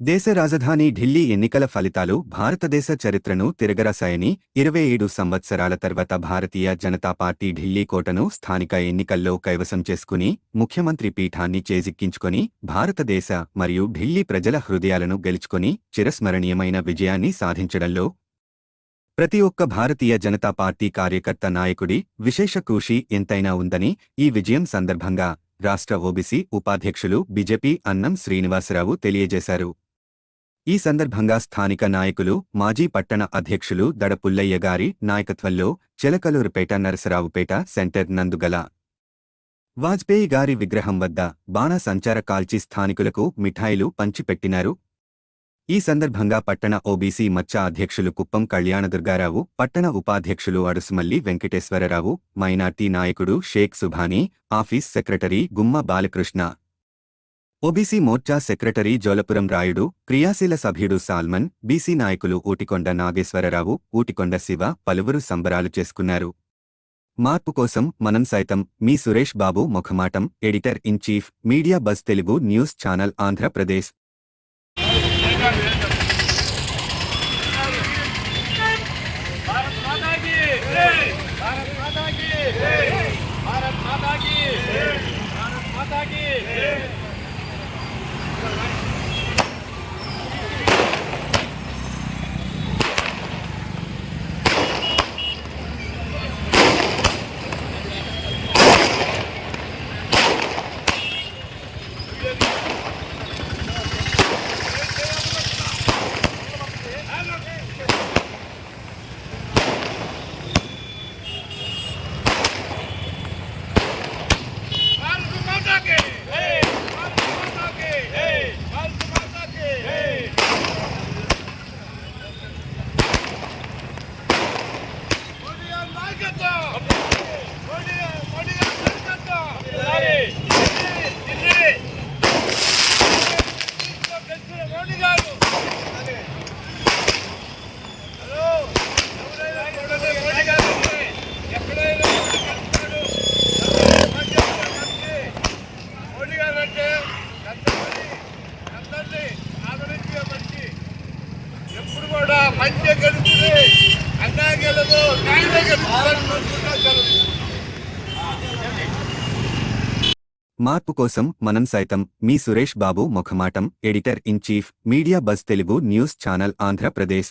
దేశ రాజధాని ఢిల్లీ ఎన్నికల ఫలితాలు భారతదేశ చరిత్రను తిరగరాశాయని 27 సంవత్సరాల తర్వాత భారతీయ జనతా పార్టీ ఢిల్లీ కోటను స్థానిక ఎన్నికల్లో కైవసం చేసుకుని ముఖ్యమంత్రి పీఠాన్ని చేజిక్కించుకొని భారతదేశ మరియు ఢిల్లీ ప్రజల హృదయాలను గెలుచుకొని చిరస్మరణీయమైన విజయాన్ని సాధించడంలో ప్రతి ఒక్క భారతీయ జనతా పార్టీ కార్యకర్త నాయకుడి విశేష కృషి ఎంతైనా ఉందని ఈ విజయం సందర్భంగా రాష్ట్ర ఓబీసీ ఉపాధ్యక్షులు బీజేపీ అన్నం శ్రీనివాసరావు తెలియజేశారు. ఈ సందర్భంగా స్థానిక నాయకులు మాజీ పట్టణ అధ్యక్షులు దడ పుల్లయ్య గారి నాయకత్వంలో చిలకలూరుపేట నరసరావుపేట సెంటర్ నందుగల వాజ్పేయి గారి విగ్రహం వద్ద బాణసంచార కాల్చి స్థానికులకు మిఠాయిలు పంచిపెట్టినారు. ఈ సందర్భంగా పట్టణ ఓబీసీ మచ్చా అధ్యక్షులు కుప్పం కళ్యాణదుర్గారావు, పట్టణ ఉపాధ్యక్షులు అడుసుమల్లి వెంకటేశ్వరరావు, మైనార్టీ నాయకుడు షేక్ సుభానీ, ఆఫీస్ సెక్రటరీ గుమ్మ బాలకృష్ణ, ఓబీసీ మోర్చా సెక్రటరీ జోలపురం రాయుడు, క్రియాశీల సభ్యుడు సాల్మన్, బీసీ నాయకులు ఊటికొండ నాగేశ్వరరావు, ఊటికొండ శివ పలువురు సంబరాలు చేసుకున్నారు. మార్పు కోసం మనం సైతం మీ సురేష్ బాబు ముఖమాటం, editor in chief, media buzz Telugu news channel Andhra Pradesh. మార్పు కోసం మనం సైతం మీ సురేష్ బాబు ముఖమాటం, editor in chief, media buzz Telugu news channel Andhra Pradesh.